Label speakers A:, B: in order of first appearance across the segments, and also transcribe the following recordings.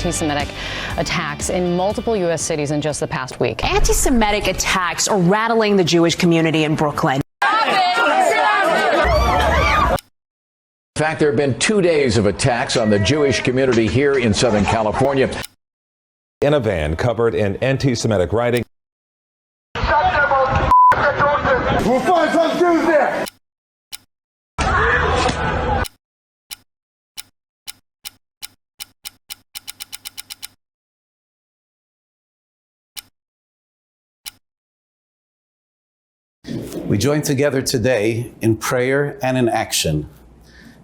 A: anti-Semitic attacks in multiple U.S. cities in just the past week.
B: Anti-Semitic attacks are rattling the Jewish community in Brooklyn.
C: In fact, there have been 2 days of attacks on the Jewish community here in Southern California.
D: In a van covered in anti-Semitic writing.
E: We'll find some Jews there.
F: We join together today in prayer and in action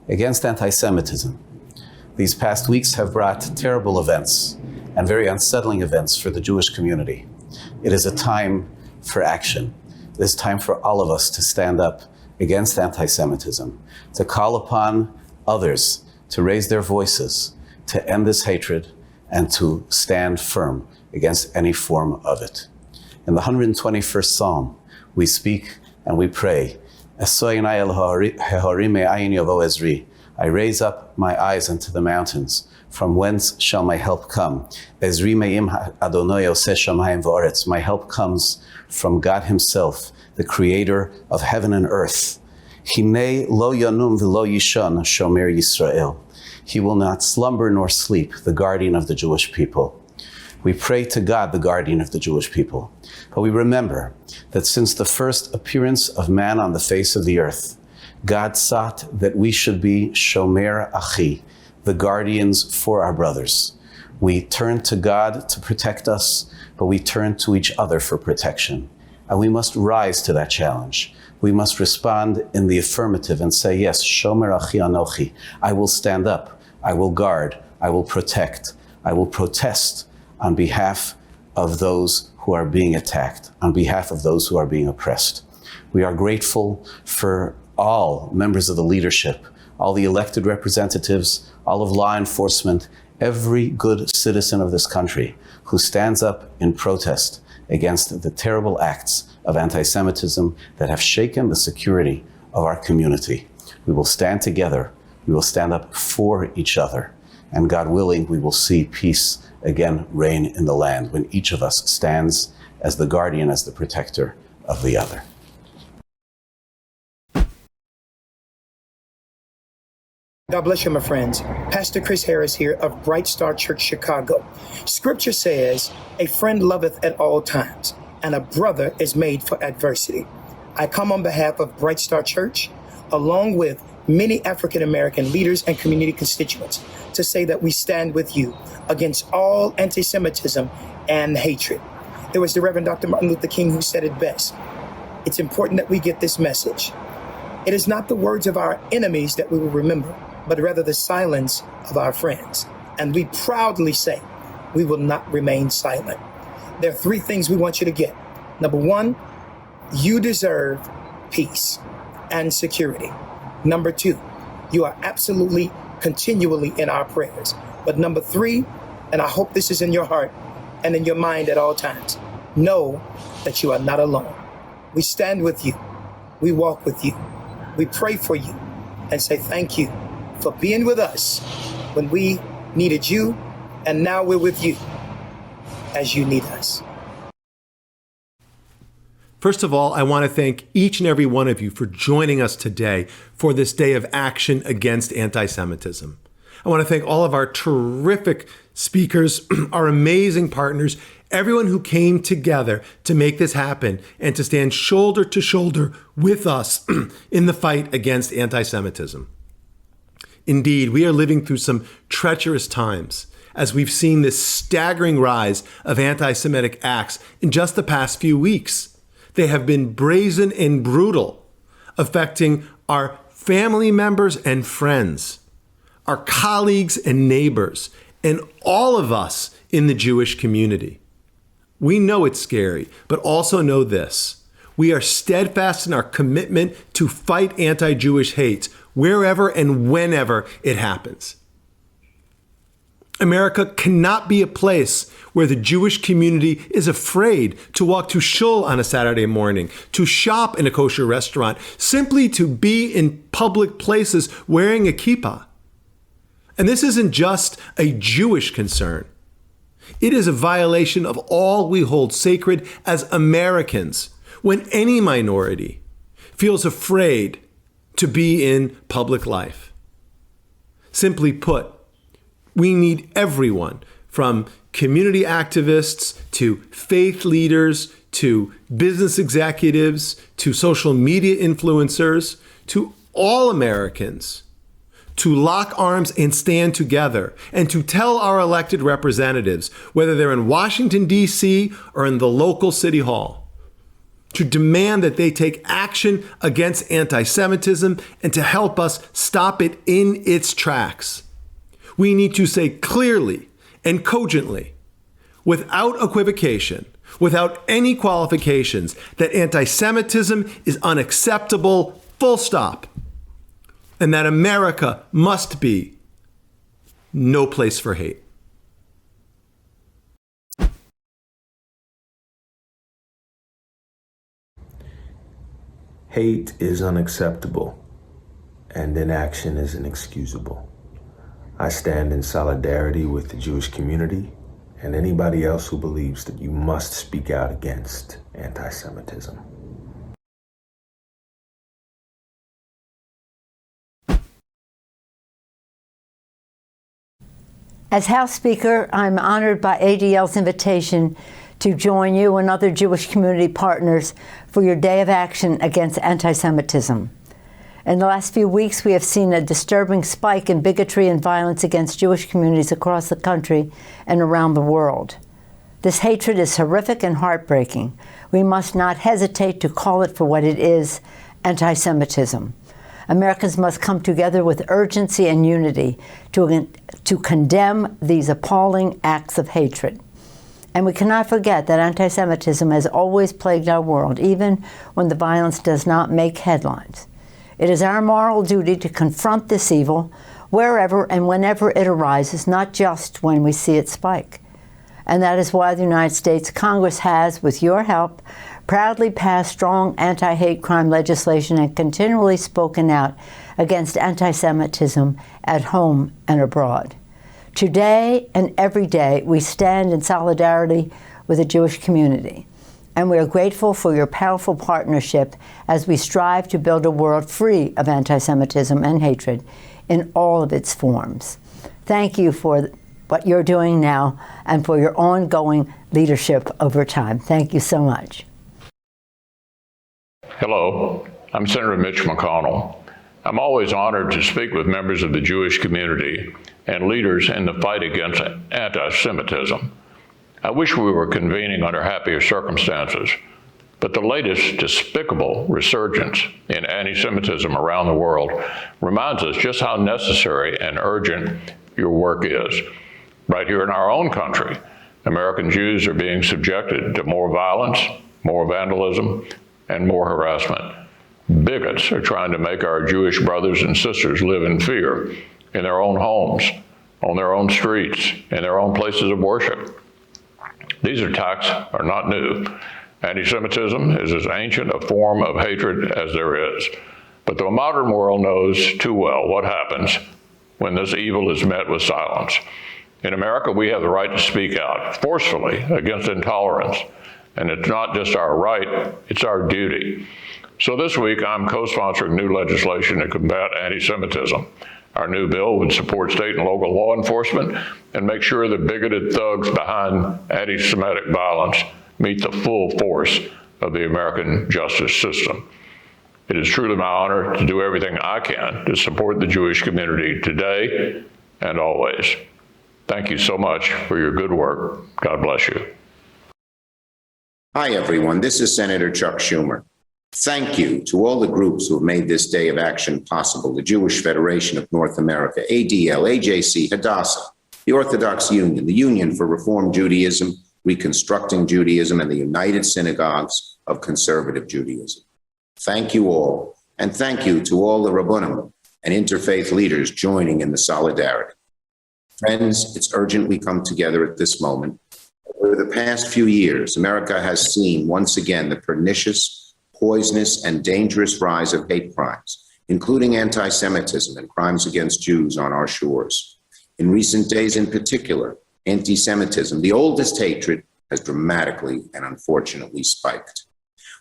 F: against anti-Semitism. These past weeks have brought terrible events and very unsettling events for the Jewish community. It is a time for action. It is time for all of us to stand up against anti-Semitism, to call upon others to raise their voices, to end this hatred, and to stand firm against any form of it. In the 121st Psalm, we speak and we pray, I raise up my eyes unto the mountains. From whence shall my help come? My help comes from God himself, the creator of heaven and earth. He will not slumber nor sleep, the guardian of the Jewish people. We pray to God, the guardian of the Jewish people. But we remember that since the first appearance of man on the face of the earth, God sought that we should be shomer achi, the guardians for our brothers. We turn to God to protect us, but we turn to each other for protection. And we must rise to that challenge. We must respond in the affirmative and say, yes, shomer achi anochi. I will stand up, I will guard, I will protect, I will protest on behalf of those who are being attacked, on behalf of those who are being oppressed. We are grateful for all members of the leadership, all the elected representatives, all of law enforcement, every good citizen of this country who stands up in protest against the terrible acts of anti-Semitism that have shaken the security of our community. We will stand together. We will stand up for each other. And God willing, we will see peace again reign in the land when each of us stands as the guardian, as the protector of the other.
G: God bless you, my friends. Pastor Chris Harris here of Bright Star Church, Chicago. Scripture says, a friend loveth at all times, and a brother is made for adversity. I come on behalf of Bright Star Church, along with many African-American leaders and community constituents, to say that we stand with you against all anti-Semitism and hatred. It was the Reverend Dr. Martin Luther King who said it best. It's important that we get this message. It is not the words of our enemies that we will remember, but rather the silence of our friends. And we proudly say, we will not remain silent. There are 3 things we want you to get. Number 1, you deserve peace and security. Number 2, you are absolutely continually in our prayers. But number 3, and I hope this is in your heart and in your mind at all times, know that you are not alone. We stand with you. We walk with you. We pray for you and say thank you for being with us when we needed you, and now we're with you as you need us.
H: First of all, I want to thank each and every one of you for joining us today for this day of action against anti-Semitism. I want to thank all of our terrific speakers, our amazing partners, everyone who came together to make this happen and to stand shoulder to shoulder with us in the fight against anti-Semitism. Indeed, we are living through some treacherous times as we've seen this staggering rise of anti-Semitic acts in just the past few weeks. They have been brazen and brutal, affecting our family members and friends, our colleagues and neighbors, and all of us in the Jewish community. We know it's scary, but also know this. We are steadfast in our commitment to fight anti-Jewish hate wherever and whenever it happens. America cannot be a place where the Jewish community is afraid to walk to shul on a Saturday morning, to shop in a kosher restaurant, simply to be in public places wearing a kippah. And this isn't just a Jewish concern. It is a violation of all we hold sacred as Americans when any minority feels afraid to be in public life. Simply put, we need everyone from community activists to faith leaders to business executives to social media influencers to all Americans to lock arms and stand together and to tell our elected representatives, whether they're in Washington, D.C. or in the local city hall, to demand that they take action against anti-Semitism and to help us stop it in its tracks. We need to say clearly and cogently, without equivocation, without any qualifications, that anti-Semitism is unacceptable, full stop, and that America must be no place for hate.
I: Hate is unacceptable, and inaction is inexcusable. I stand in solidarity with the Jewish community and anybody else who believes that you must speak out against anti-Semitism.
J: As House Speaker, I'm honored by ADL's invitation to join you and other Jewish community partners for your Day of Action Against Anti-Semitism. In the last few weeks, we have seen a disturbing spike in bigotry and violence against Jewish communities across the country and around the world. This hatred is horrific and heartbreaking. We must not hesitate to call it for what it is, anti-Semitism. Americans must come together with urgency and unity to condemn these appalling acts of hatred. And we cannot forget that anti-Semitism has always plagued our world, even when the violence does not make headlines. It is our moral duty to confront this evil wherever and whenever it arises, not just when we see it spike. And that is why the United States Congress has, with your help, proudly passed strong anti-hate crime legislation and continually spoken out against anti-Semitism at home and abroad. Today and every day, we stand in solidarity with the Jewish community, and we are grateful for your powerful partnership as we strive to build a world free of anti-Semitism and hatred in all of its forms. Thank you for what you're doing now and for your ongoing leadership over time. Thank you so much.
K: Hello, I'm Senator Mitch McConnell. I'm always honored to speak with members of the Jewish community and leaders in the fight against anti-Semitism. I wish we were convening under happier circumstances, but the latest despicable resurgence in anti-Semitism around the world reminds us just how necessary and urgent your work is. Right here in our own country, American Jews are being subjected to more violence, more vandalism, and more harassment. Bigots are trying to make our Jewish brothers and sisters live in fear in their own homes, on their own streets, in their own places of worship. These attacks are not new. Anti-Semitism is as ancient a form of hatred as there is. But the modern world knows too well what happens when this evil is met with silence. In America, we have the right to speak out forcefully against intolerance. And it's not just our right, it's our duty. So this week, I'm co-sponsoring new legislation to combat anti-Semitism. Our new bill would support state and local law enforcement and make sure the bigoted thugs behind anti-Semitic violence meet the full force of the American justice system. It is truly my honor to do everything I can to support the Jewish community today and always. Thank you so much for your good work. God bless you.
L: Hi, everyone. This is Senator Chuck Schumer. Thank you to all the groups who have made this day of action possible: the Jewish Federation of North America, ADL, AJC, Hadassah, the Orthodox Union, the Union for Reform Judaism, Reconstructing Judaism, and the United Synagogues of Conservative Judaism. Thank you all, and thank you to all the Rabbonim and interfaith leaders joining in the solidarity. Friends, it's urgent we come together at this moment. Over the past few years, America has seen once again the pernicious, poisonous, and dangerous rise of hate crimes, including anti-Semitism and crimes against Jews on our shores. In recent days in particular, anti-Semitism, the oldest hatred, has dramatically and unfortunately spiked.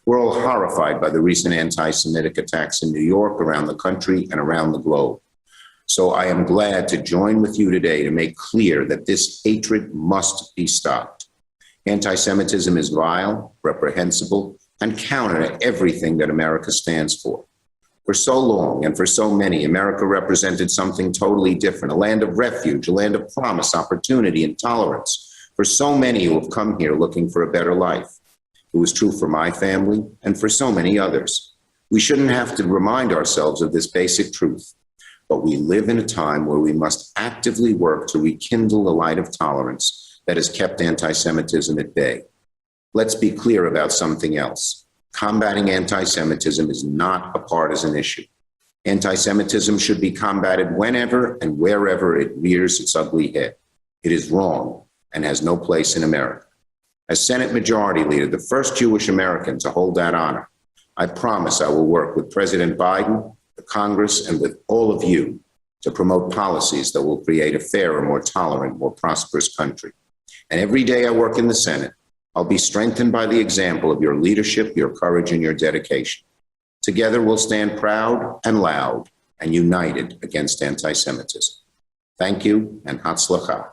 L: We're all horrified by the recent anti-Semitic attacks in New York, around the country, and around the globe. So I am glad to join with you today to make clear that this hatred must be stopped. Anti-Semitism is vile, reprehensible, and counter to everything that America stands for. For so long and for so many, America represented something totally different, a land of refuge, a land of promise, opportunity, and tolerance for so many who have come here looking for a better life. It was true for my family and for so many others. We shouldn't have to remind ourselves of this basic truth, but we live in a time where we must actively work to rekindle the light of tolerance that has kept anti-Semitism at bay. Let's be clear about something else. Combating anti-Semitism is not a partisan issue. Anti-Semitism should be combated whenever and wherever it rears its ugly head. It is wrong and has no place in America. As Senate Majority Leader, the first Jewish American to hold that honor, I promise I will work with President Biden, the Congress, and with all of you to promote policies that will create a fairer, more tolerant, more prosperous country. And every day I work in the Senate, I'll be strengthened by the example of your leadership, your courage, and your dedication. Together we'll stand proud and loud and united against anti-Semitism. Thank you, and Hatzlacha.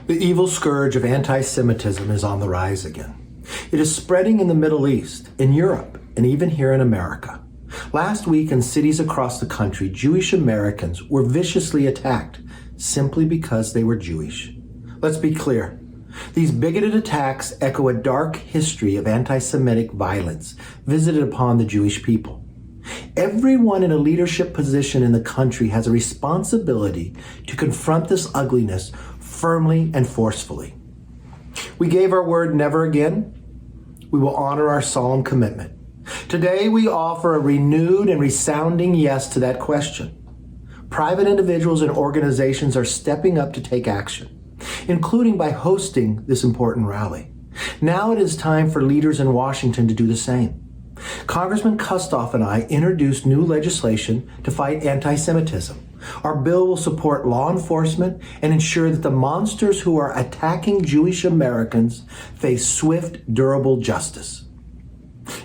M: The evil scourge of anti-Semitism is on the rise again. It is spreading in the Middle East, in Europe, and even here in America. Last week, in cities across the country, Jewish Americans were viciously attacked simply because they were Jewish. Let's be clear. These bigoted attacks echo a dark history of anti-Semitic violence visited upon the Jewish people. Everyone in a leadership position in the country has a responsibility to confront this ugliness firmly and forcefully. We gave our word never again. We will honor our solemn commitment. Today, we offer a renewed and resounding yes to that question. Private individuals and organizations are stepping up to take action, including by hosting this important rally. Now it is time for leaders in Washington to do the same. Congressman Kustoff and I introduced new legislation to fight anti-Semitism. Our bill will support law enforcement and ensure that the monsters who are attacking Jewish Americans face swift, durable justice.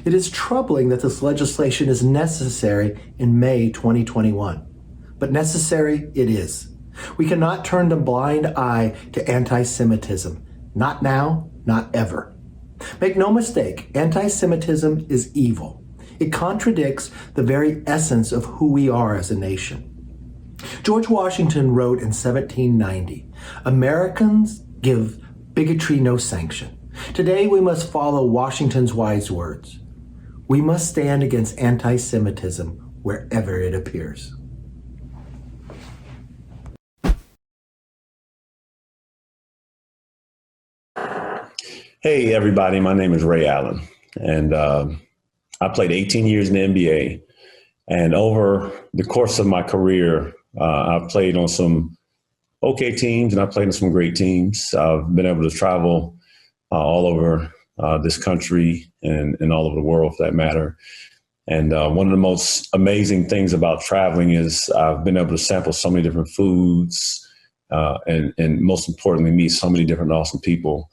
M: It is troubling that this legislation is necessary in May 2021, but necessary it is. We cannot turn a blind eye to anti-Semitism. Not now, not ever. Make no mistake, anti-Semitism is evil. It contradicts the very essence of who we are as a nation. George Washington wrote in 1790, "Americans give bigotry no sanction." Today, we must follow Washington's wise words. We must stand against anti-Semitism wherever it appears.
N: Hey, everybody. My name is Ray Allen, and I played 18 years in the NBA. And over the course of my career, I've played on some okay teams, and I've played on some great teams. I've been able to travel all over this country and all over the world, for that matter. And one of the most amazing things about traveling is I've been able to sample so many different foods and most importantly, meet so many different awesome people.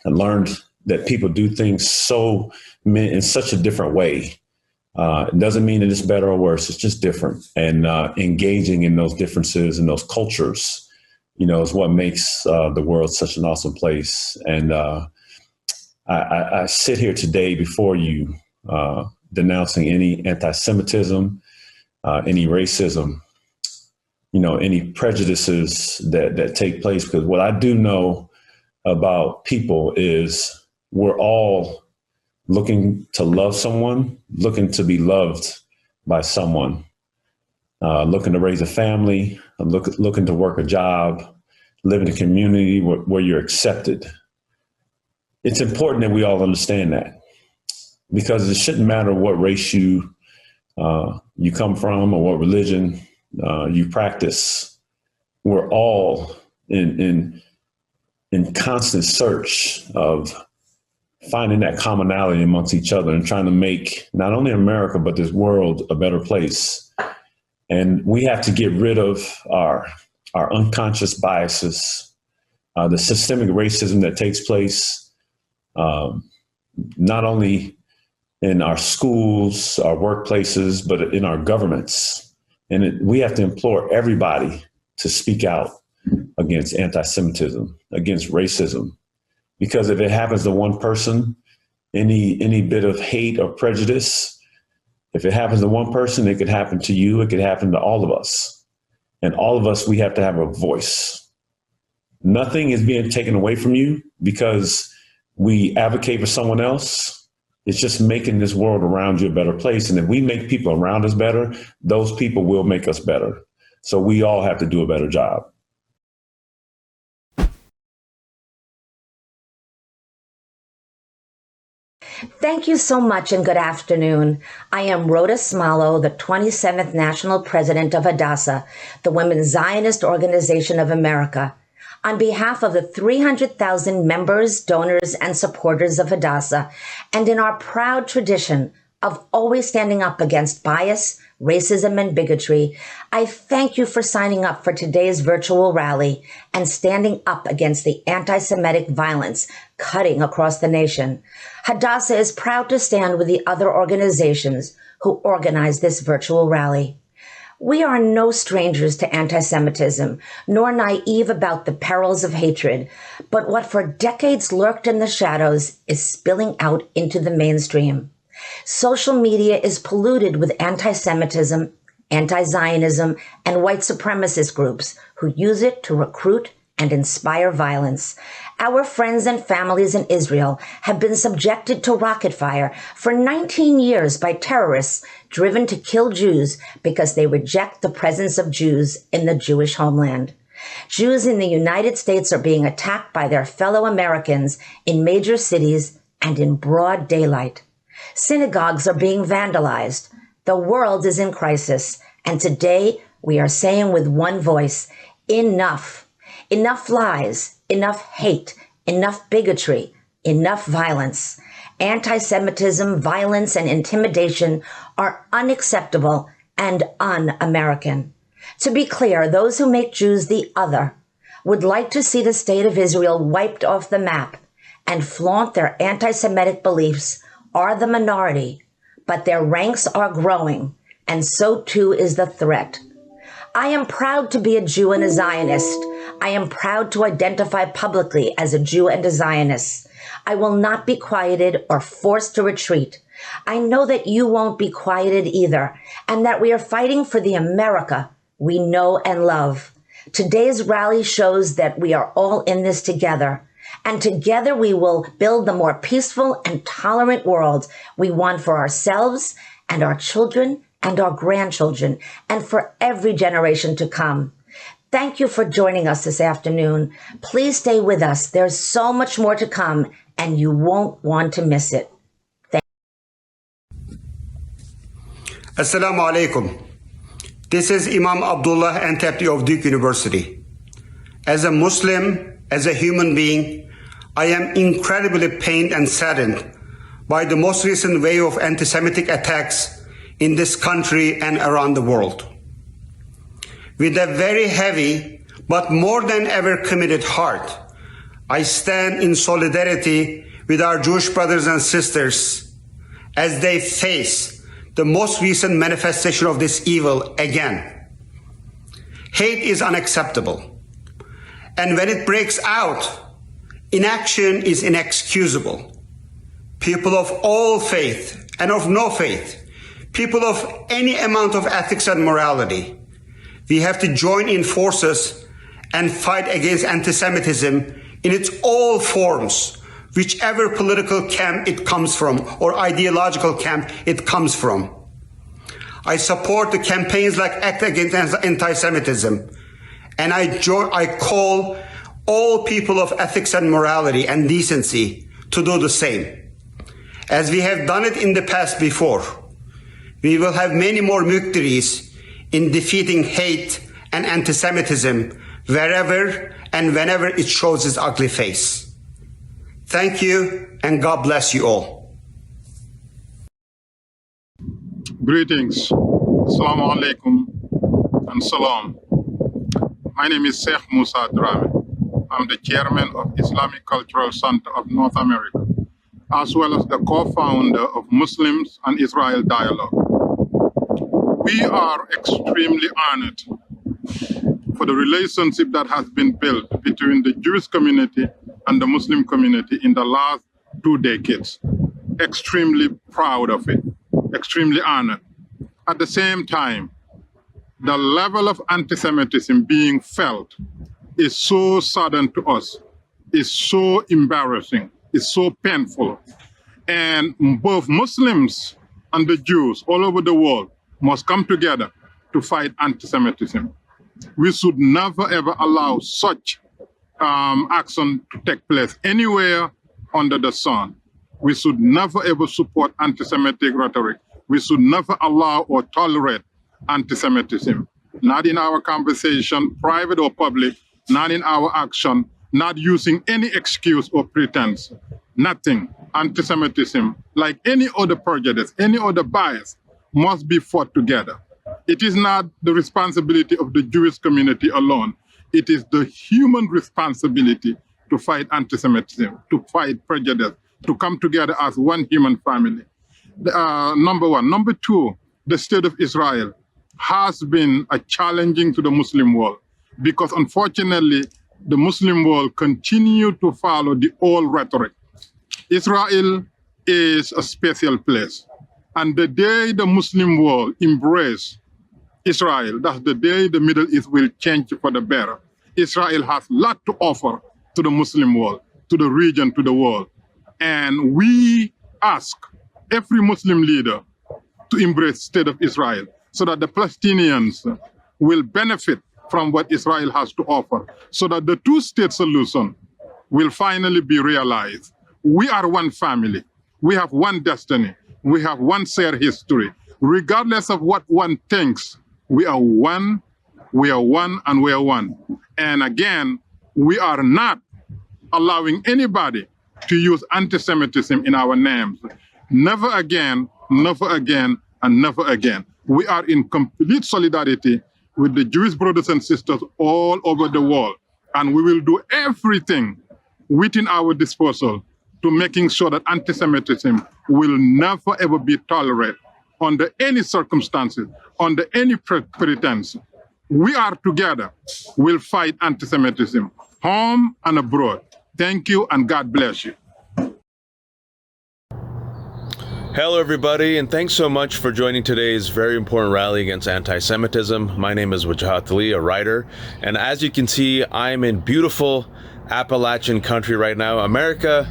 N: And learned that people do things in such a different way. It doesn't mean that it's better or worse. It's just different. And engaging in those differences and those cultures, is what makes the world such an awesome place. And I sit here today before you denouncing any anti-Semitism, any racism, any prejudices that take place. Because what I do know about people is we're all looking to love someone, looking to be loved by someone, looking to raise a family, looking to work a job, live in a community where you're accepted. It's important that we all understand that, because it shouldn't matter what race you come from or what religion you practice. We're all in constant search of finding that commonality amongst each other and trying to make not only America, but this world a better place. And we have to get rid of our unconscious biases, the systemic racism that takes place, not only in our schools, our workplaces, but in our governments. And we have to implore everybody to speak out against anti-Semitism, against racism, because if it happens to one person, any bit of hate or prejudice, if it happens to one person, it could happen to you, it could happen to all of us. And all of us, we have to have a voice. Nothing is being taken away from you because we advocate for someone else. It's just making this world around you a better place. And if we make people around us better, those people will make us better. So we all have to do a better job.
O: Thank you so much and good afternoon. I am Rhoda Smalo, the 27th National President of Hadassah, the Women's Zionist Organization of America. On behalf of the 300,000 members, donors, and supporters of Hadassah, and in our proud tradition of always standing up against bias, racism, and bigotry, I thank you for signing up for today's virtual rally and standing up against the anti-Semitic violence cutting across the nation. Hadassah is proud to stand with the other organizations who organized this virtual rally. We are no strangers to anti-Semitism, nor naive about the perils of hatred, but what for decades lurked in the shadows is spilling out into the mainstream. Social media is polluted with anti-Semitism, anti-Zionism, and white supremacist groups who use it to recruit and inspire violence. Our friends and families in Israel have been subjected to rocket fire for 19 years by terrorists driven to kill Jews because they reject the presence of Jews in the Jewish homeland. Jews in the United States are being attacked by their fellow Americans in major cities and in broad daylight. Synagogues are being vandalized. The world is in crisis. And today we are saying with one voice, enough. Enough lies, enough hate, enough bigotry, enough violence. Anti-Semitism, violence, and intimidation are unacceptable and un-American. To be clear, those who make Jews the other would like to see the state of Israel wiped off the map and flaunt their anti-Semitic beliefs are the minority, but their ranks are growing, and so too is the threat. I am proud to be a Jew and a Zionist. I am proud to identify publicly as a Jew and a Zionist. I will not be quieted or forced to retreat. I know that you won't be quieted either, and that we are fighting for the America we know and love. Today's rally shows that we are all in this together, and together we will build the more peaceful and tolerant world we want for ourselves and our children and our grandchildren, and for every generation to come. Thank you for joining us this afternoon. Please stay with us. There's so much more to come, and you won't want to miss it.
P: Assalamu alaikum. This is Imam Abdullah Antepti of Duke University. As a Muslim, as a human being, I am incredibly pained and saddened by the most recent wave of anti-Semitic attacks in this country and around the world. With a very heavy, but more than ever committed heart, I stand in solidarity with our Jewish brothers and sisters as they face the most recent manifestation of this evil again. Hate is unacceptable. And when it breaks out, inaction is inexcusable. People of all faith and of no faith, people of any amount of ethics and morality, we have to join in forces and fight against anti-Semitism in its all forms, whichever political camp it comes from or ideological camp it comes from. I support the campaigns like Act Against Anti-Semitism, and I call all people of ethics and morality and decency to do the same. As we have done it in the past before, we will have many more victories in defeating hate and anti-Semitism wherever and whenever it shows its ugly face. Thank you, and God bless you all.
Q: Greetings. Assalamu alaikum. and salam. My name is Sheikh Musa Drame. I'm the chairman of Islamic Cultural Center of North America, as well as the co-founder of Muslims and Israel Dialogue. We are extremely honored for the relationship that has been built between the Jewish community and the Muslim community in the last 2 decades. Extremely proud of it, extremely honored. At the same time, the level of anti-Semitism being felt is so sudden to us, is so embarrassing, is so painful. And both Muslims and the Jews all over the world must come together to fight anti-Semitism. We should never ever allow such action to take place anywhere under the sun. We should never ever support anti-Semitic rhetoric. We should never allow or tolerate anti-Semitism. Not in our conversation, private or public, not in our action, not using any excuse or pretense. Nothing. Anti-Semitism, like any other prejudice, any other bias, must be fought together. It is not the responsibility of the Jewish community alone. It is the human responsibility to fight anti-Semitism, to fight prejudice, to come together as one human family. Number one. Number two, the state of Israel has been challenging to the Muslim world because unfortunately, the Muslim world continue to follow the old rhetoric. Israel is a special place. And the day the Muslim world embrace Israel, that's the day the Middle East will change for the better. Israel has a lot to offer to the Muslim world, to the region, to the world. And we ask every Muslim leader to embrace the state of Israel so that the Palestinians will benefit from what Israel has to offer, so that the two-state solution will finally be realized. We are one family. We have one destiny. We have one shared history. Regardless of what one thinks, we are one, and we are one. And again, we are not allowing anybody to use anti-Semitism in our names. Never again, never again, and never again. We are in complete solidarity with the Jewish brothers and sisters all over the world. And we will do everything within our disposal to making sure that anti-Semitism will never ever be tolerated under any circumstances, under any pretense. We are together. We'll fight anti-Semitism, home and abroad. Thank you and God bless you.
R: Hello, everybody, and thanks so much for joining today's very important rally against anti-Semitism. My name is Wajahat Ali, a writer, and as you can see, I'm in beautiful Appalachian country right now. America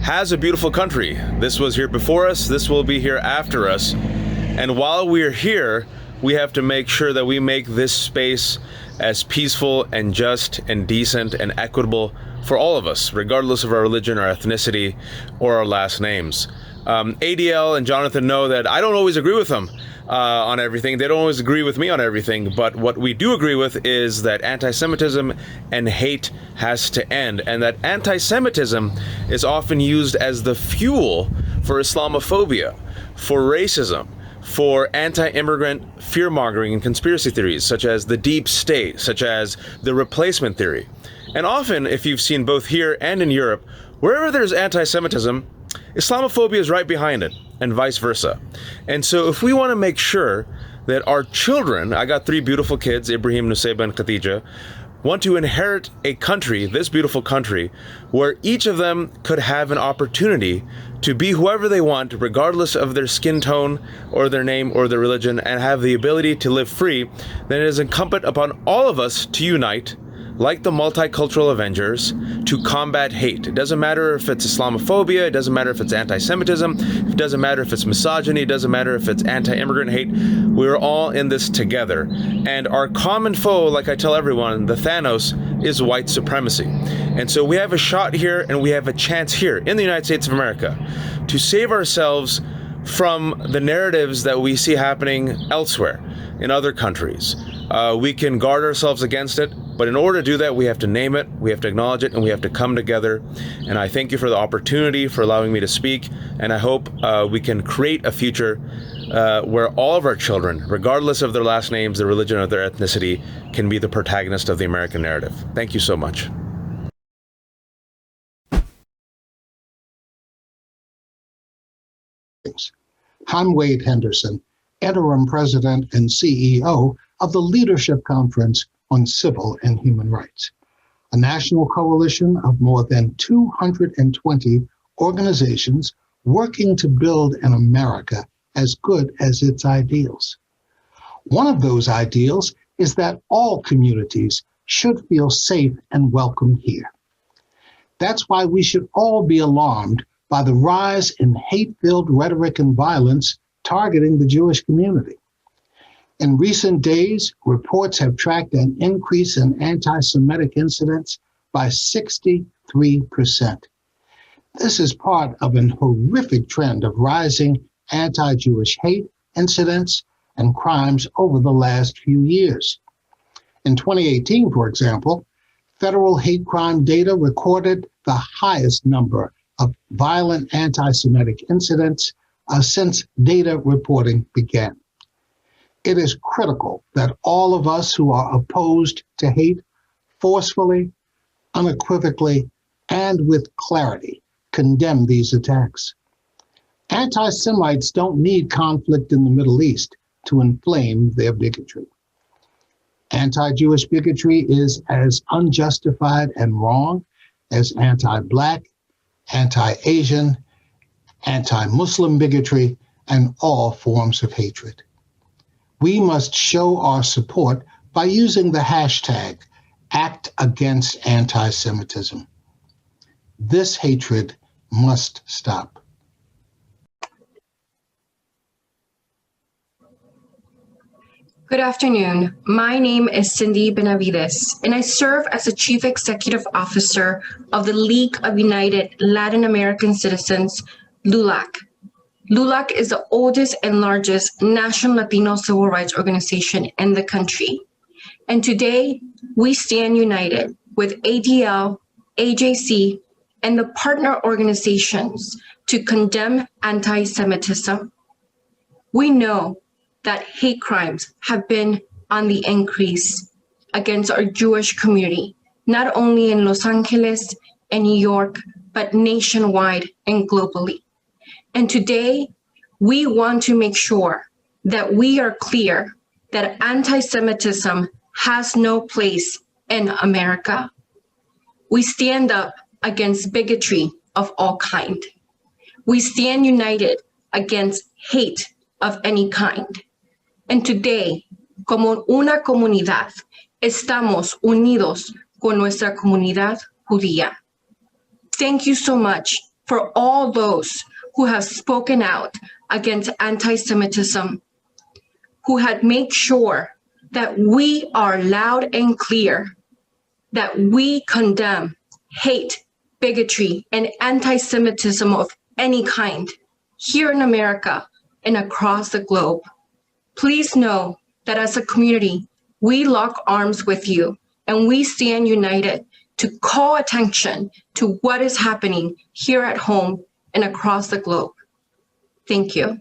R: has a beautiful country. This was here before us, this will be here after us, and while we're here, we have to make sure that we make this space as peaceful and just and decent and equitable for all of us, regardless of our religion, our ethnicity, or our last names. ADL and Jonathan know that I don't always agree with them on everything. They don't always agree with me on everything. But what we do agree with is that anti-Semitism and hate has to end, and that anti-Semitism is often used as the fuel for Islamophobia, for racism, for anti-immigrant fear-mongering and conspiracy theories, such as the deep state, such as the replacement theory. And often, if you've seen both here and in Europe, wherever there's anti-Semitism, Islamophobia is right behind it, and vice versa. And so if we want to make sure that our children, I got 3 beautiful kids, Ibrahim, Nusayba, and Khadija, want to inherit a country, this beautiful country, where each of them could have an opportunity to be whoever they want, regardless of their skin tone or their name or their religion, and have the ability to live free, then it is incumbent upon all of us to unite, like the multicultural Avengers, to combat hate. It doesn't matter if it's Islamophobia, it doesn't matter if it's anti-Semitism, it doesn't matter if it's misogyny, it doesn't matter if it's anti-immigrant hate. We're all in this together. And our common foe, like I tell everyone, the Thanos, is white supremacy. And so we have a shot here and we have a chance here in the United States of America to save ourselves from the narratives that we see happening elsewhere in other countries. We can guard ourselves against it, but in order to do that, we have to name it, we have to acknowledge it, and we have to come together. And I thank you for the opportunity, for allowing me to speak, and I hope we can create a future where all of our children, regardless of their last names, their religion, or their ethnicity, can be the protagonist of the American narrative. Thank you so much.
S: I'm Wade Henderson, Interim President and CEO of the Leadership Conference on Civil and Human Rights, a national coalition of more than 220 organizations working to build an America as good as its ideals. One of those ideals is that all communities should feel safe and welcome here. That's why we should all be alarmed by the rise in hate-filled rhetoric and violence targeting the Jewish community. In recent days, reports have tracked an increase in anti-Semitic incidents by 63%. This is part of an horrific trend of rising anti-Jewish hate incidents and crimes over the last few years. In 2018, for example, federal hate crime data recorded the highest number of violent anti-Semitic incidents since data reporting began. It is critical that all of us who are opposed to hate forcefully, unequivocally, and with clarity condemn these attacks. Anti-Semites don't need conflict in the Middle East to inflame their bigotry. Anti-Jewish bigotry is as unjustified and wrong as anti-Black, anti-Asian, anti-Muslim bigotry, and all forms of hatred. We must show our support by using the hashtag #ActAgainstAntisemitism. This hatred must stop.
T: Good afternoon. My name is Cindy Benavides, and I serve as the Chief Executive Officer of the League of United Latin American Citizens, LULAC. LULAC is the oldest and largest national Latino civil rights organization in the country. And today, we stand united with ADL, AJC, and the partner organizations to condemn anti-Semitism. We know that hate crimes have been on the increase against our Jewish community, not only in Los Angeles and New York, but nationwide and globally. And today, we want to make sure that we are clear that anti-Semitism has no place in America. We stand up against bigotry of all kind. We stand united against hate of any kind. And today, como una comunidad, estamos unidos con nuestra comunidad judía. Thank you so much for all those who have spoken out against anti-Semitism, who had made sure that we are loud and clear, that we condemn hate, bigotry, and anti-Semitism of any kind here in America and across the globe. Please know that as a community, we lock arms with you and we stand united to call attention to what is happening here at home and across the globe. Thank you.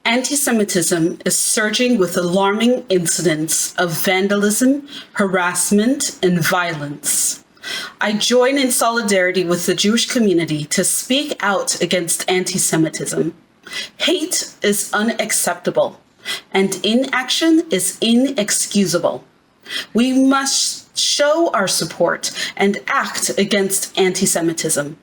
U: Anti-Semitism is surging with alarming incidents of vandalism, harassment, and violence. I join in solidarity with the Jewish community to speak out against anti-Semitism. Hate is unacceptable, and inaction is inexcusable. We must show our support and act against anti-Semitism.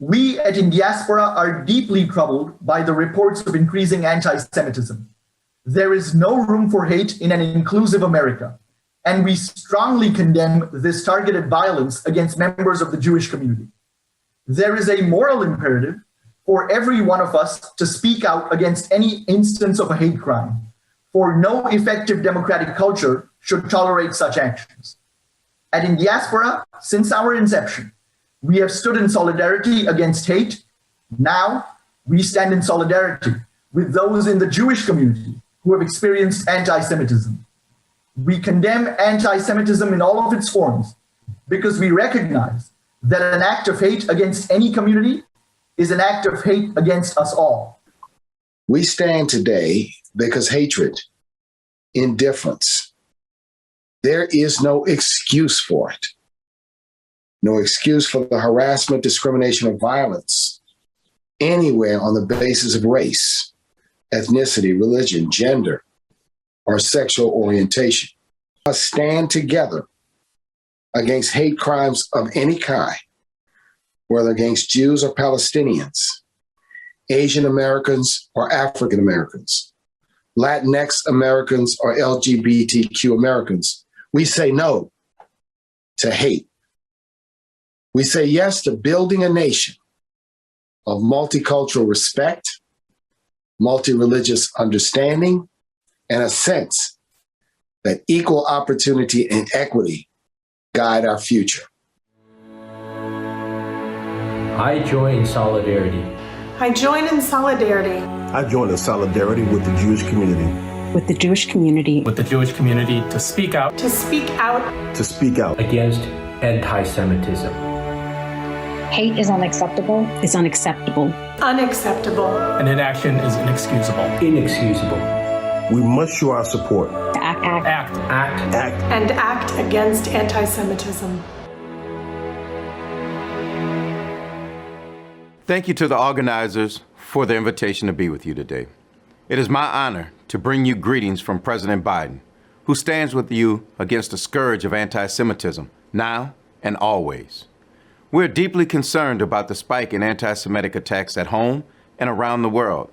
V: We at In Diaspora are deeply troubled by the reports of increasing anti-Semitism. There is no room for hate in an inclusive America, and we strongly condemn this targeted violence against members of the Jewish community. There is a moral imperative for every one of us to speak out against any instance of a hate crime, for no effective democratic culture should tolerate such actions. At In Diaspora, since our inception, we have stood in solidarity against hate. Now, we stand in solidarity with those in the Jewish community who have experienced anti-Semitism. We condemn anti-Semitism in all of its forms because we recognize that an act of hate against any community is an act of hate against us all.
L: We stand today because hatred, indifference, there is no excuse for it. No excuse for the harassment, discrimination, or violence anywhere on the basis of race, ethnicity, religion, gender, or sexual orientation. We must stand together against hate crimes of any kind, whether against Jews or Palestinians, Asian Americans or African Americans, Latinx Americans or LGBTQ Americans. We say no to hate. We say yes to building a nation of multicultural respect, multi-religious understanding, and a sense that equal opportunity and equity guide our future.
A: I join in solidarity.
B: I join in solidarity.
W: I join in solidarity with the Jewish community.
X: With the Jewish community.
A: With the Jewish community to speak out.
B: To speak out.
W: To speak out.
A: Against anti-Semitism.
X: Hate is unacceptable. It's unacceptable.
B: Unacceptable.
A: And inaction is inexcusable. Inexcusable.
W: We must show our support.
X: To act.
B: And act against anti-Semitism.
Y: Thank you to the organizers for the invitation to be with you today. It is my honor to bring you greetings from President Biden, who stands with you against the scourge of anti-Semitism, now and always. We're deeply concerned about the spike in anti-Semitic attacks at home and around the world,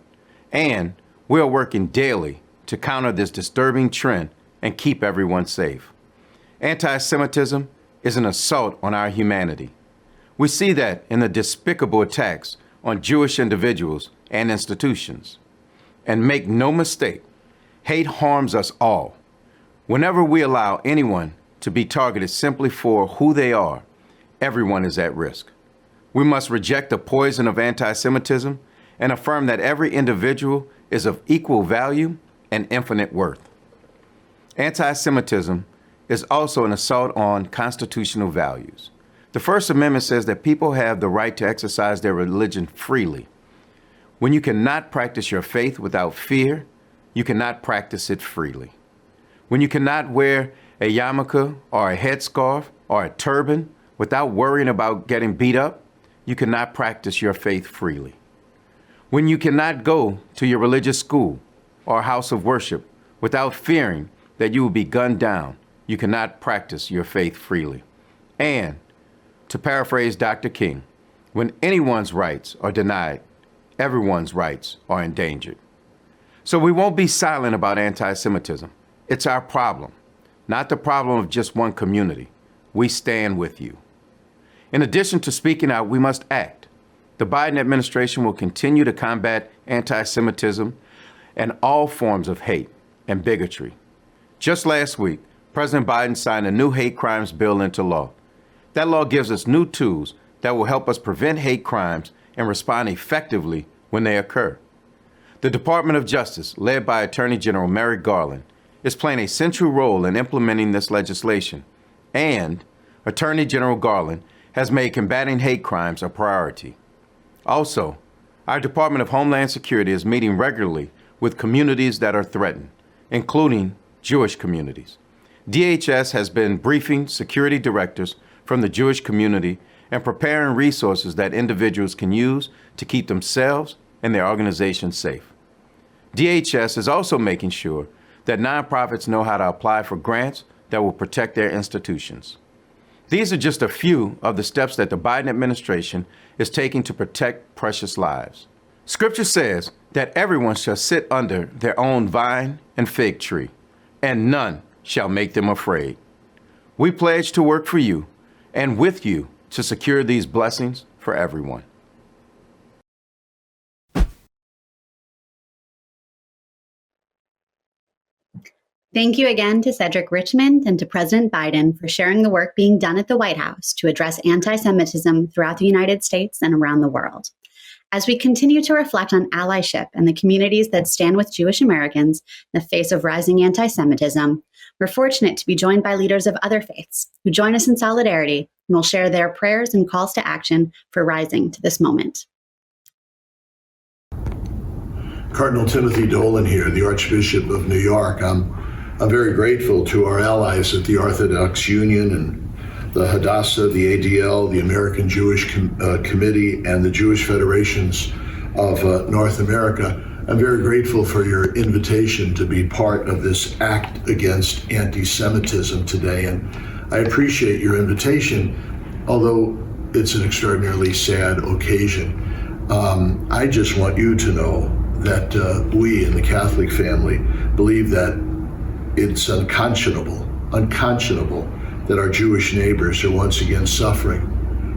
Y: and we are working daily to counter this disturbing trend and keep everyone safe. Anti-Semitism is an assault on our humanity. We see that in the despicable attacks on Jewish individuals and institutions. And make no mistake, hate harms us all. Whenever we allow anyone to be targeted simply for who they are, everyone is at risk. We must reject the poison of anti-Semitism and affirm that every individual is of equal value and infinite worth. Anti-Semitism is also an assault on constitutional values. The First Amendment says that people have the right to exercise their religion freely. When you cannot practice your faith without fear, you cannot practice it freely. When you cannot wear a yarmulke or a headscarf or a turban without worrying about getting beat up, you cannot practice your faith freely. When you cannot go to your religious school or house of worship without fearing that you will be gunned down, you cannot practice your faith freely. And, to paraphrase Dr. King, when anyone's rights are denied, everyone's rights are endangered. So we won't be silent about anti-Semitism. It's our problem, not the problem of just one community. We stand with you. In addition to speaking out, we must act. The Biden administration will continue to combat anti-Semitism and all forms of hate and bigotry. Just last week, President Biden signed a new hate crimes bill into law. That law gives us new tools that will help us prevent hate crimes and respond effectively when they occur. The Department of Justice, led by Attorney General Merrick Garland, is playing a central role in implementing this legislation, and Attorney General Garland has made combating hate crimes a priority. Also, our Department of Homeland Security is meeting regularly with communities that are threatened, including Jewish communities. DHS has been briefing security directors from the Jewish community and preparing resources that individuals can use to keep themselves and their organizations safe. DHS is also making sure that nonprofits know how to apply for grants that will protect their institutions. These are just a few of the steps that the Biden administration is taking to protect precious lives. Scripture says that everyone shall sit under their own vine and fig tree, and none shall make them afraid. We pledge to work for you and with you to secure these blessings for everyone.
Z: Thank you again to Cedric Richmond and to President Biden for sharing the work being done at the White House to address anti-Semitism throughout the United States and around the world. As we continue to reflect on allyship and the communities that stand with Jewish Americans in the face of rising anti-Semitism, we're fortunate to be joined by leaders of other faiths who join us in solidarity and will share their prayers and calls to action for rising to this moment.
W: Cardinal Timothy Dolan here, the Archbishop of New York. I'm very grateful to our allies at the Orthodox Union and the Hadassah, the ADL, the American Jewish Committee, and the Jewish Federations of North America. I'm very grateful for your invitation to be part of this act against anti-Semitism today, and I appreciate your invitation, although it's an extraordinarily sad occasion. I just want you to know that we in the Catholic family believe that it's unconscionable that our Jewish neighbors are once again suffering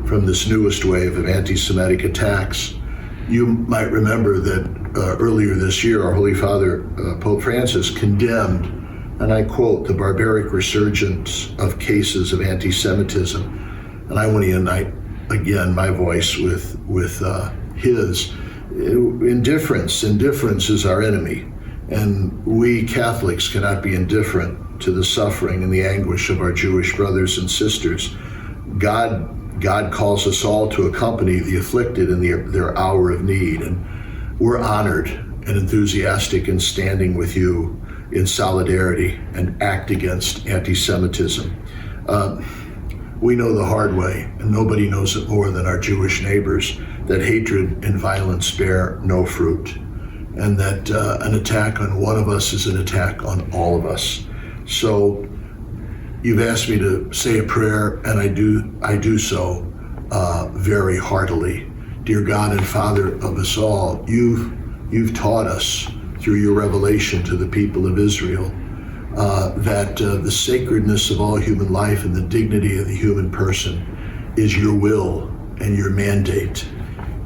W: from this newest wave of anti-Semitic attacks. You might remember that earlier this year, our Holy Father, Pope Francis, condemned, and I quote, the barbaric resurgence of cases of anti-Semitism. And I want to unite again my voice with his. Indifference is our enemy. And we Catholics cannot be indifferent to the suffering and the anguish of our Jewish brothers and sisters. God calls us all to accompany the afflicted in their hour of need. And we're honored and enthusiastic in standing with you in solidarity and act against anti-Semitism. We know the hard way, and nobody knows it more than our Jewish neighbors, that hatred and violence bear no fruit, and that an attack on one of us is an attack on all of us. So you've asked me to say a prayer, and I do so very heartily. Dear God and Father of us all, you've taught us through your revelation to the people of Israel that the sacredness of all human life and the dignity of the human person is your will and your mandate.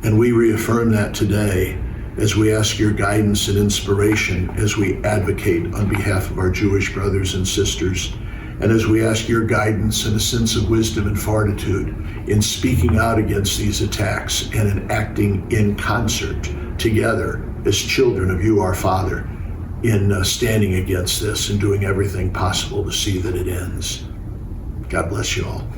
W: And we reaffirm that today as we ask your guidance and inspiration as we advocate on behalf of our Jewish brothers and sisters, and as we ask your guidance and a sense of wisdom and fortitude in speaking out against these attacks and in acting in concert together as children of you, our Father, in standing against this and doing everything possible to see that it ends. God bless you all.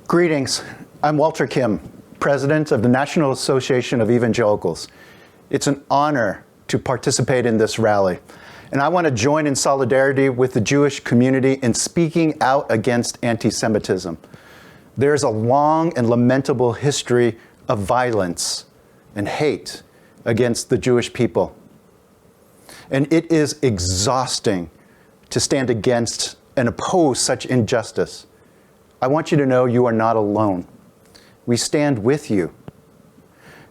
C: Greetings. I'm Walter Kim, President of the National Association of Evangelicals. It's an honor to participate in this rally, and I want to join in solidarity with the Jewish community in speaking out against anti-Semitism. There's a long and lamentable history of violence and hate against the Jewish people. And it is exhausting to stand against and oppose such injustice. I want you to know you are not alone. We stand with you.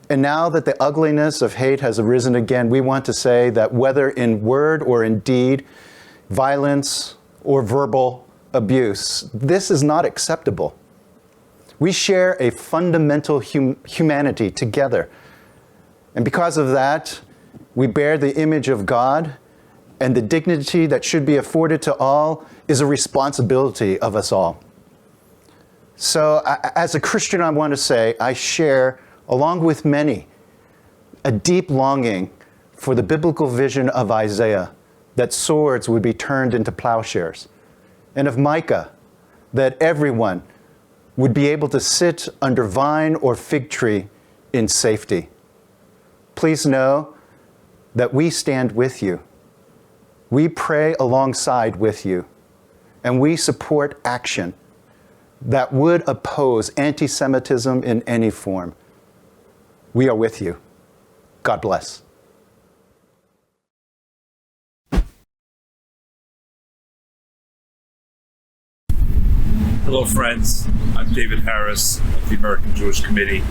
C: And now that the ugliness of hate has arisen again, we want to say that whether in word or in deed, violence or verbal abuse, this is not acceptable. We share a fundamental humanity together. And because of that, we bear the image of God, and the dignity that should be afforded to all is a responsibility of us all. So as a Christian, I want to say I share, along with many, a deep longing for the biblical vision of Isaiah, that swords would be turned into plowshares, and of Micah, that everyone would be able to sit under vine or fig tree in safety. Please know that we stand with you. We pray alongside with you, and we support action that would oppose anti-Semitism in any form. We are with you. God bless.
D: Hello, friends. I'm David Harris of the American Jewish Committee.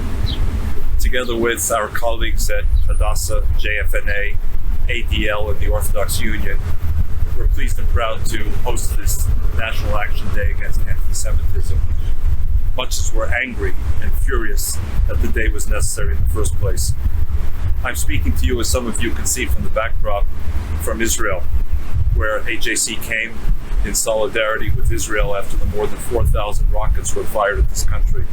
D: Together with our colleagues at Hadassah, JFNA, ADL, and the Orthodox Union, we're pleased and proud to host this National Action Day against anti-Semitism, much as we're angry and furious that the day was necessary in the first place. I'm speaking to you, as some of you can see from the backdrop, from Israel, where AJC came in solidarity with Israel after the more than 4,000 rockets were fired at this country.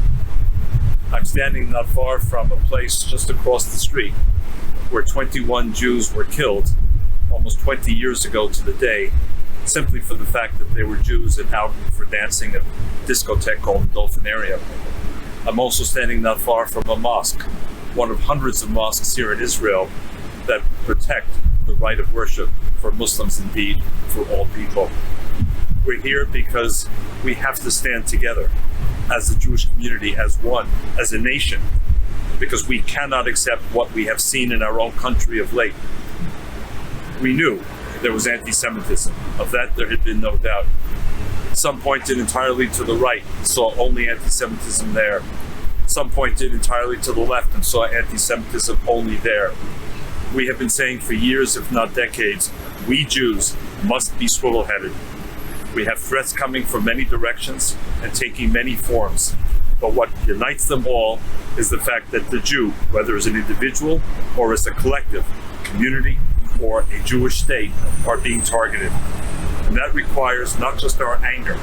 D: I'm standing not far from a place just across the street where 21 Jews were killed almost 20 years ago to the day, simply for the fact that they were Jews and out for dancing at a discotheque called the Dolphinarium. I'm also standing not far from a mosque, one of hundreds of mosques here in Israel that protect the right of worship for Muslims, indeed, for all people. We're here because we have to stand together as the Jewish community, as one, as a nation, because we cannot accept what we have seen in our own country of late. We knew there was anti-Semitism. Of that, there had been no doubt. Some pointed entirely to the right, saw only anti-Semitism there. Some pointed entirely to the left and saw anti-Semitism only there. We have been saying for years, if not decades, we Jews must be swivel-headed. We have threats coming from many directions and taking many forms. But what unites them all is the fact that the Jew, whether as an individual or as a collective, community, or a Jewish state, are being targeted. And that requires not just our anger,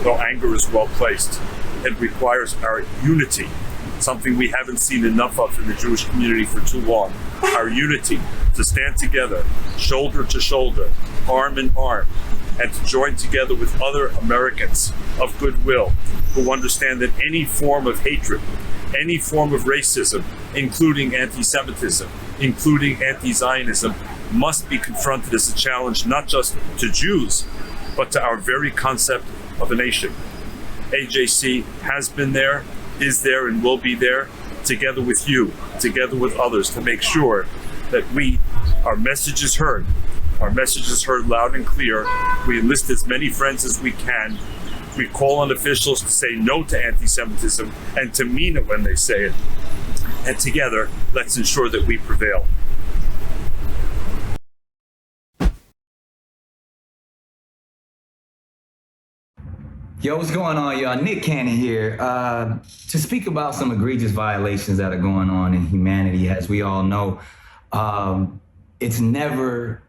D: though anger is well placed. It requires our unity, something we haven't seen enough of in the Jewish community for too long. Our unity to stand together, shoulder to shoulder, arm in arm, and to join together with other Americans of goodwill who understand that any form of hatred, any form of racism, including anti-Semitism, including anti-Zionism, must be confronted as a challenge not just to Jews, but to our very concept of a nation. AJC has been there, is there, and will be there, together with you, together with others, to make sure that our message is heard. Our message is heard loud and clear. We enlist as many friends as we can. We call on officials to say no to anti-Semitism and to mean it when they say it. And together, let's ensure that we prevail.
E: Yo, what's going on, y'all? Nick Cannon here to speak about some egregious violations that are going on in humanity. As we all know, it's never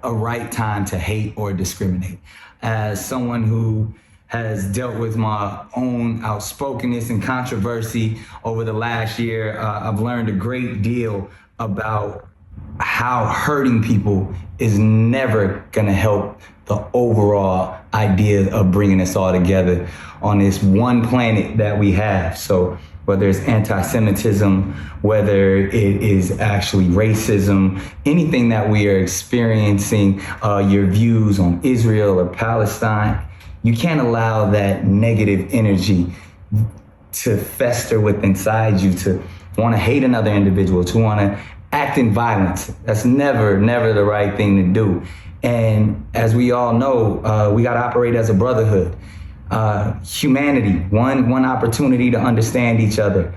E: a right time to hate or discriminate. As someone who has dealt with my own outspokenness and controversy over the last year, I've learned a great deal about how hurting people is never gonna help the overall idea of bringing us all together on this one planet that we have. So whether it's anti-Semitism, whether it is actually racism, anything that we are experiencing, your views on Israel or Palestine, you can't allow that negative energy to fester within inside you, to want to hate another individual, to want to act in violence. That's never the right thing to do. And as we all know, we got to operate as a brotherhood. Humanity, one opportunity to understand each other.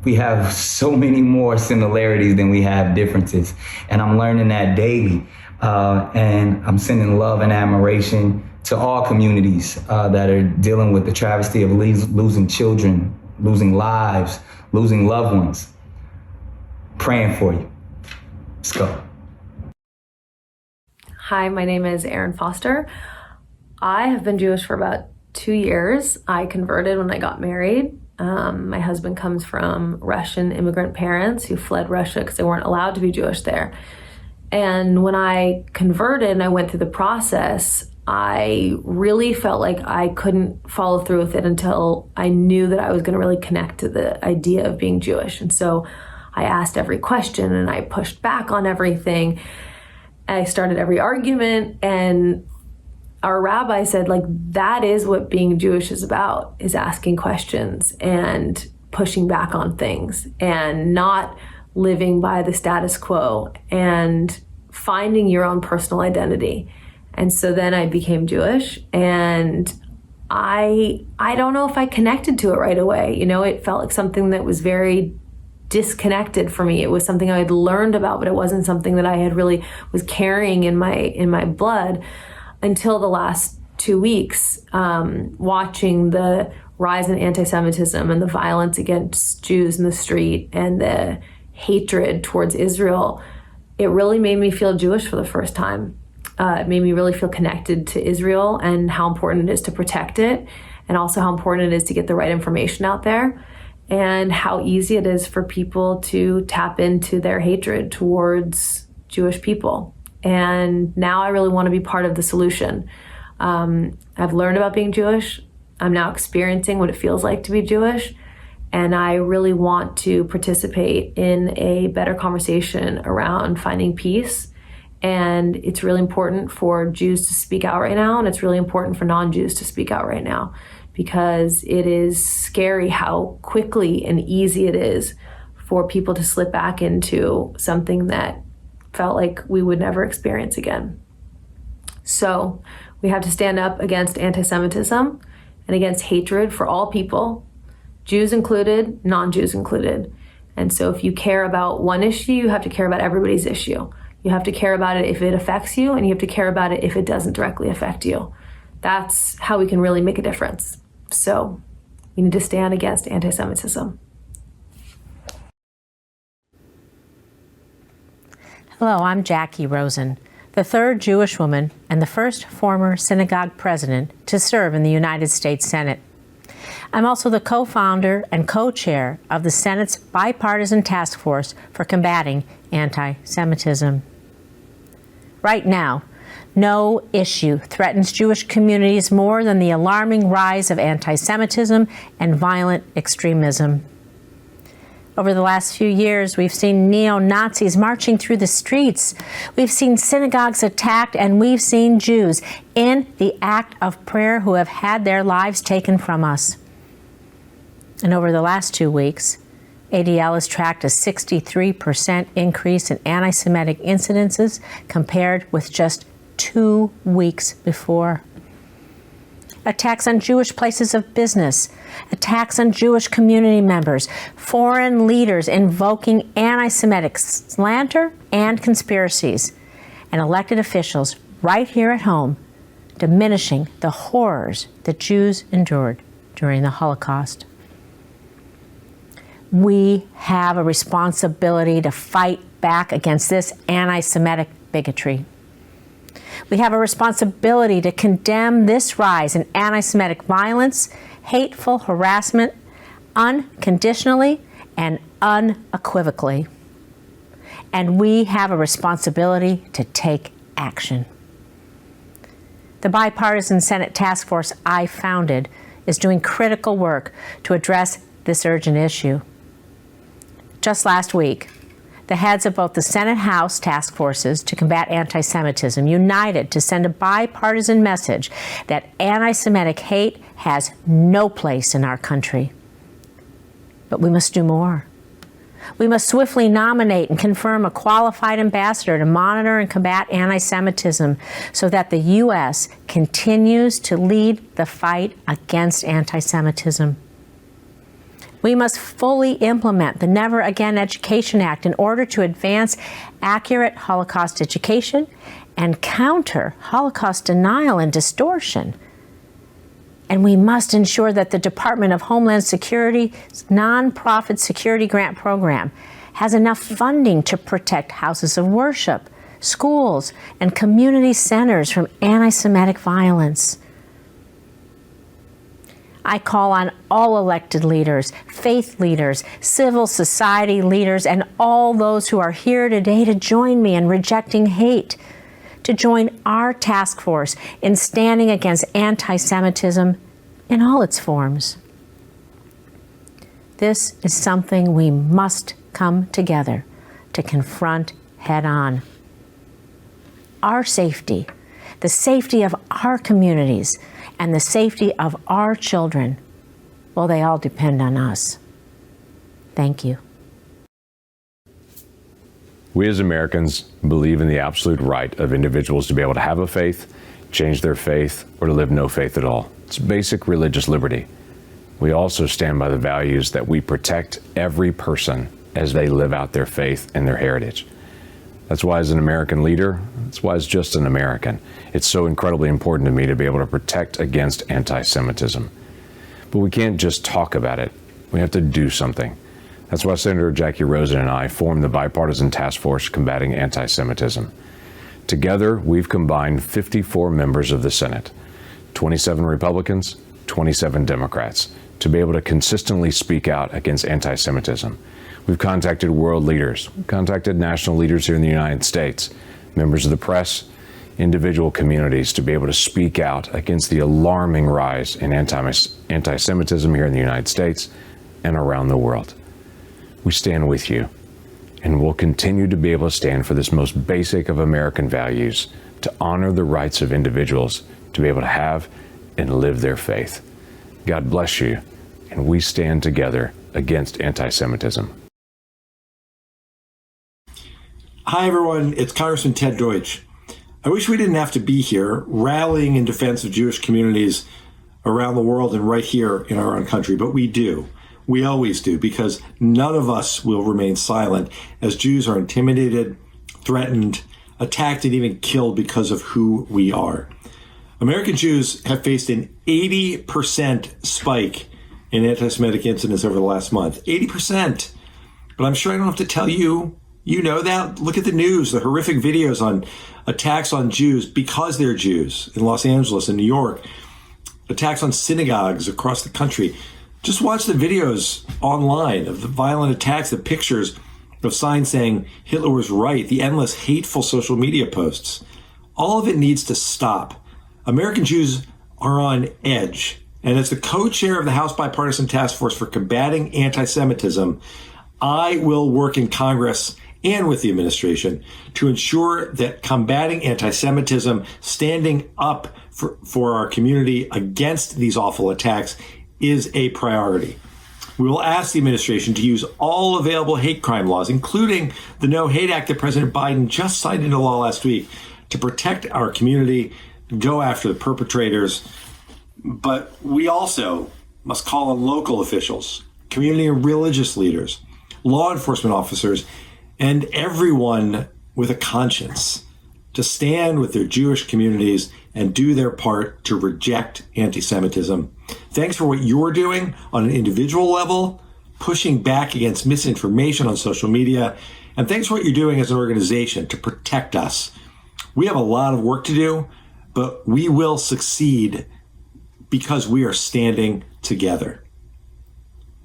E: We have so many more similarities than we have differences. And I'm learning that daily. And I'm sending love and admiration to all communities that are dealing with the travesty of losing children, losing lives, losing loved ones. Praying for you. Let's go.
F: Hi, my name is Erin Foster. I have been Jewish for about 2 years. I converted when I got married. My husband comes from Russian immigrant parents who fled Russia because they weren't allowed to be Jewish there. And when I converted and I went through the process, I really felt like I couldn't follow through with it until I knew that I was going to really connect to the idea of being Jewish. And so I asked every question and I pushed back on everything. I started every argument, and our rabbi said, like, that is what being Jewish is about, is asking questions and pushing back on things and not living by the status quo and finding your own personal identity. And so then I became Jewish, and I don't know if I connected to it right away. You know, it felt like something that was very disconnected for me. It was something I had learned about, but it wasn't something that I had really was carrying in my blood until the last 2 weeks, watching the rise in anti-Semitism and the violence against Jews in the street and the hatred towards Israel. It really made me feel Jewish for the first time. It made me really feel connected to Israel and how important it is to protect it, and also how important it is to get the right information out there, and how easy it is for people to tap into their hatred towards Jewish people. And now I really want to be part of the solution. I've learned about being Jewish. I'm now experiencing what it feels like to be Jewish. And I really want to participate in a better conversation around finding peace. And it's really important for Jews to speak out right now. And it's really important for non-Jews to speak out right now, because it is scary how quickly and easy it is for people to slip back into something that felt like we would never experience again. So we have to stand up against anti-Semitism and against hatred for all people, Jews included, non-Jews included. And so if you care about one issue, you have to care about everybody's issue. You have to care about it if it affects you, and you have to care about it if it doesn't directly affect you. That's how we can really make a difference. So we need to stand against anti-Semitism.
G: Hello, I'm Jackie Rosen, the third Jewish woman and the first former synagogue president to serve in the United States Senate. I'm also the co-founder and co-chair of the Senate's Bipartisan Task Force for Combating Anti-Semitism. Right now, no issue threatens Jewish communities more than the alarming rise of anti-Semitism and violent extremism. Over the last few years, we've seen neo-Nazis marching through the streets. We've seen synagogues attacked, and we've seen Jews in the act of prayer who have had their lives taken from us. And over the last 2 weeks, ADL has tracked a 63% increase in anti-Semitic incidences compared with just 2 weeks before. Attacks on Jewish places of business, attacks on Jewish community members, foreign leaders invoking anti-Semitic slander and conspiracies, and elected officials right here at home diminishing the horrors that Jews endured during the Holocaust. We have a responsibility to fight back against this anti-Semitic bigotry. We have a responsibility to condemn this rise in anti-Semitic violence, hateful harassment, unconditionally and unequivocally. And we have a responsibility to take action. The Bipartisan Senate Task Force I founded is doing critical work to address this urgent issue. Just last week, the heads of both the Senate House task forces to combat anti-Semitism united to send a bipartisan message that anti-Semitic hate has no place in our country. But we must do more. We must swiftly nominate and confirm a qualified ambassador to monitor and combat anti-Semitism so that the U.S. continues to lead the fight against anti-Semitism. We must fully implement the Never Again Education Act in order to advance accurate Holocaust education and counter Holocaust denial and distortion. And we must ensure that the Department of Homeland Security's nonprofit security grant program has enough funding to protect houses of worship, schools, and community centers from anti-Semitic violence. I call on all elected leaders, faith leaders, civil society leaders, and all those who are here today to join me in rejecting hate, to join our task force in standing against anti-Semitism in all its forms. This is something we must come together to confront head on. Our safety, the safety of our communities, and the safety of our children, well, they all depend on us. Thank you.
H: We as Americans believe in the absolute right of individuals to be able to have a faith, change their faith, or to live no faith at all. It's basic religious liberty. We also stand by the values that we protect every person as they live out their faith and their heritage. That's why as an American leader, that's why as just an American, it's so incredibly important to me to be able to protect against anti-Semitism. But we can't just talk about it. We have to do something. That's why Senator Jackie Rosen and I formed the Bipartisan Task Force Combating Anti-Semitism. Together, we've combined 54 members of the Senate, 27 Republicans, 27 Democrats to be able to consistently speak out against anti-Semitism. We've contacted world leaders, we've contacted national leaders here in the United States, members of the press, individual communities to be able to speak out against the alarming rise in anti-Semitism here in the United States and around the world. We stand with you, and we'll continue to be able to stand for this most basic of American values, to honor the rights of individuals to be able to have and live their faith. God bless you, and we stand together against anti-Semitism.
I: Hi, everyone. It's Congressman Ted Deutsch. I wish we didn't have to be here rallying in defense of Jewish communities around the world and right here in our own country, but we do. We always do, because none of us will remain silent as Jews are intimidated, threatened, attacked, and even killed because of who we are. American Jews have faced an 80% spike in anti-Semitic incidents over the last month. 80%. But I'm sure I don't have to tell you. You know that. Look at the news, the horrific videos on attacks on Jews because they're Jews in Los Angeles and New York, attacks on synagogues across the country. Just watch the videos online of the violent attacks, the pictures of signs saying Hitler was right, the endless hateful social media posts. All of it needs to stop. American Jews are on edge. And as the co-chair of the House Bipartisan Task Force for Combating Anti-Semitism, I will work in Congress and with the administration to ensure that combating anti-Semitism, standing up for our community against these awful attacks, is a priority. We will ask the administration to use all available hate crime laws, including the No Hate Act that President Biden just signed into law last week, to protect our community, go after the perpetrators. But we also must call on local officials, community and religious leaders, law enforcement officers, and everyone with a conscience to stand with their Jewish communities and do their part to reject anti-Semitism. Thanks for what you're doing on an individual level, pushing back against misinformation on social media, and thanks for what you're doing as an organization to protect us. We have a lot of work to do, but we will succeed because we are standing together.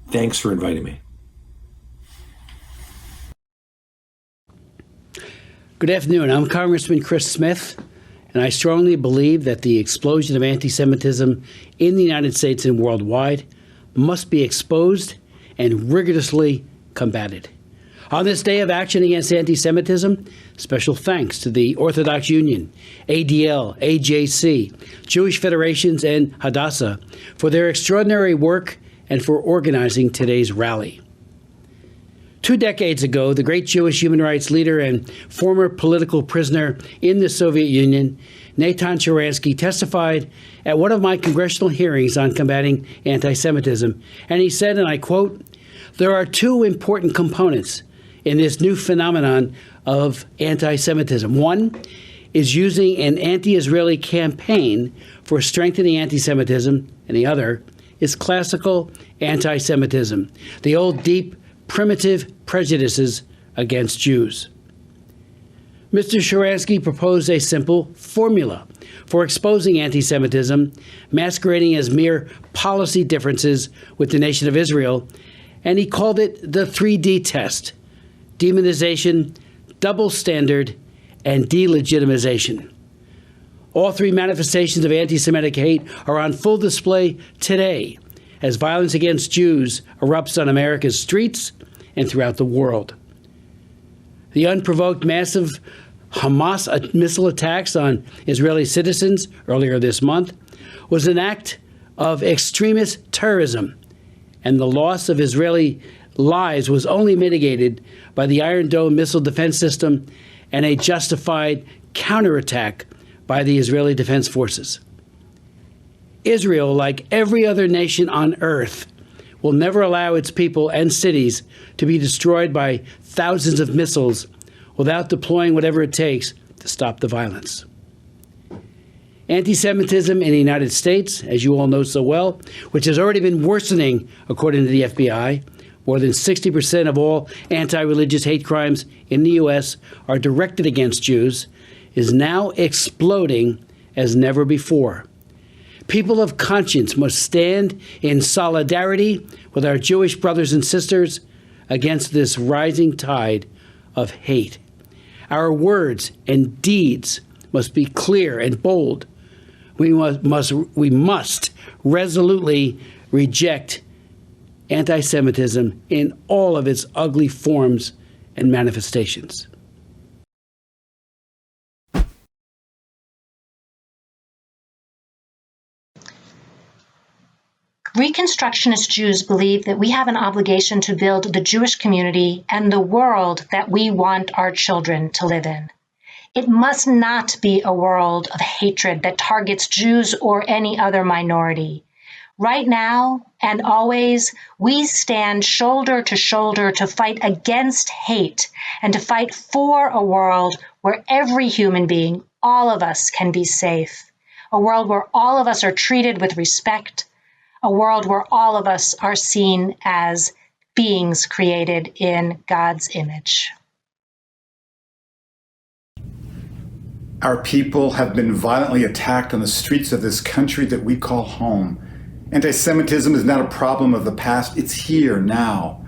I: Thanks for inviting me.
J: Good afternoon. I'm Congressman Chris Smith, and I strongly believe that the explosion of anti-Semitism in the United States and worldwide must be exposed and rigorously combated. On this day of action against anti-Semitism, special thanks to the Orthodox Union, ADL, AJC, Jewish Federations, and Hadassah for their extraordinary work and for organizing today's rally. 2 decades ago, the great Jewish human rights leader and former political prisoner in the Soviet Union, Natan Sharansky, testified at one of my congressional hearings on combating anti-Semitism. And he said, and I quote, "There are 2 important components in this new phenomenon of anti-Semitism. One is using an anti-Israeli campaign for strengthening anti-Semitism, and the other is classical anti-Semitism, the old deep primitive prejudices against Jews." Mr. Sharansky proposed a simple formula for exposing anti-Semitism, masquerading as mere policy differences with the nation of Israel, and he called it the 3D test: demonization, double standard, and delegitimization. All 3 manifestations of anti-Semitic hate are on full display today as violence against Jews erupts on America's streets and throughout the world. The unprovoked massive Hamas missile attacks on Israeli citizens earlier this month was an act of extremist terrorism, and the loss of Israeli lives was only mitigated by the Iron Dome missile defense system and a justified counterattack by the Israeli Defense Forces. Israel, like every other nation on earth, will never allow its people and cities to be destroyed by thousands of missiles without deploying whatever it takes to stop the violence. Anti-Semitism in the United States, as you all know so well, which has already been worsening according to the FBI, more than 60% of all anti-religious hate crimes in the U.S. are directed against Jews, is now exploding as never before. People of conscience must stand in solidarity with our Jewish brothers and sisters against this rising tide of hate. Our words and deeds must be clear and bold. We must resolutely reject anti-Semitism in all of its ugly forms and manifestations.
K: Reconstructionist Jews believe that we have an obligation to build the Jewish community and the world that we want our children to live in. It must not be a world of hatred that targets Jews or any other minority. Right now and always, we stand shoulder to shoulder to fight against hate and to fight for a world where every human being, all of us, can be safe. A world where all of us are treated with respect. A world where all of us are seen as beings created in God's image.
M: Our people have been violently attacked on the streets of this country that we call home. Anti-Semitism is not a problem of the past, it's here now.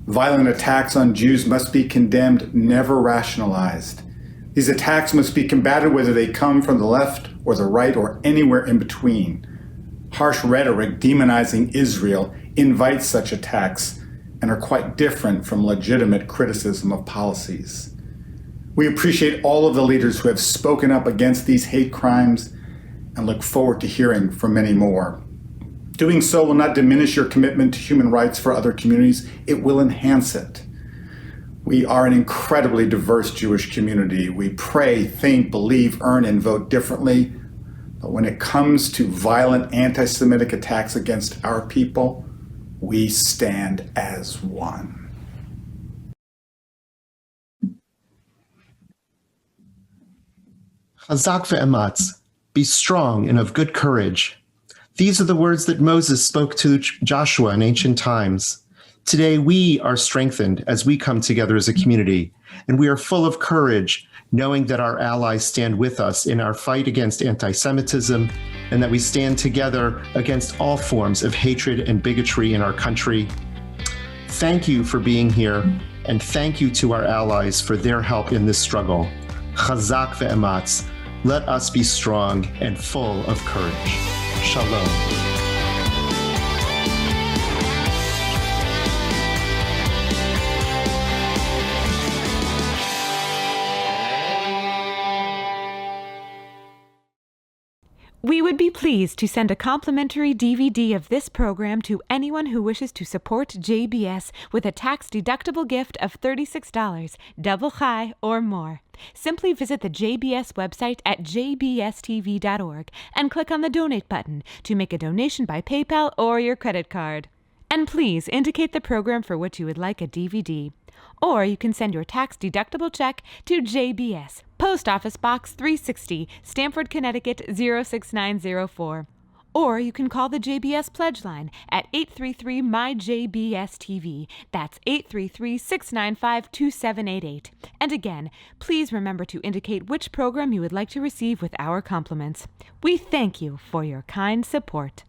M: Violent attacks on Jews must be condemned, never rationalized. These attacks must be combated whether they come from the left or the right or anywhere in between. Harsh rhetoric demonizing Israel invites such attacks and are quite different from legitimate criticism of policies. We appreciate all of the leaders who have spoken up against these hate crimes and look forward to hearing from many more. Doing so will not diminish your commitment to human rights for other communities, it will enhance it. We are an incredibly diverse Jewish community. We pray, think, believe, earn, and vote differently. But when it comes to violent anti-Semitic attacks against our people, we stand as one.
N: Chazak ve'ematz, be strong and of good courage. These are the words that Moses spoke to Joshua in ancient times. Today, we are strengthened as we come together as a community, and we are full of courage, knowing that our allies stand with us in our fight against anti-Semitism, and that we stand together against all forms of hatred and bigotry in our country. Thank you for being here, and thank you to our allies for their help in this struggle. Chazak ve'ematz, let us be strong and full of courage. Shalom.
O: We would be pleased to send a complimentary DVD of this program to anyone who wishes to support JBS with a tax-deductible gift of $36, double high or more. Simply visit the JBS website at jbstv.org and click on the donate button to make a donation by PayPal or your credit card. And please indicate the program for which you would like a DVD. Or you can send your tax-deductible check to JBS, Post Office Box 360, Stamford, Connecticut 06904. Or you can call the JBS Pledge Line at 833-MY-JBS-TV. That's 833-695-2788. And again, please remember to indicate which program you would like to receive with our compliments. We thank you for your kind support.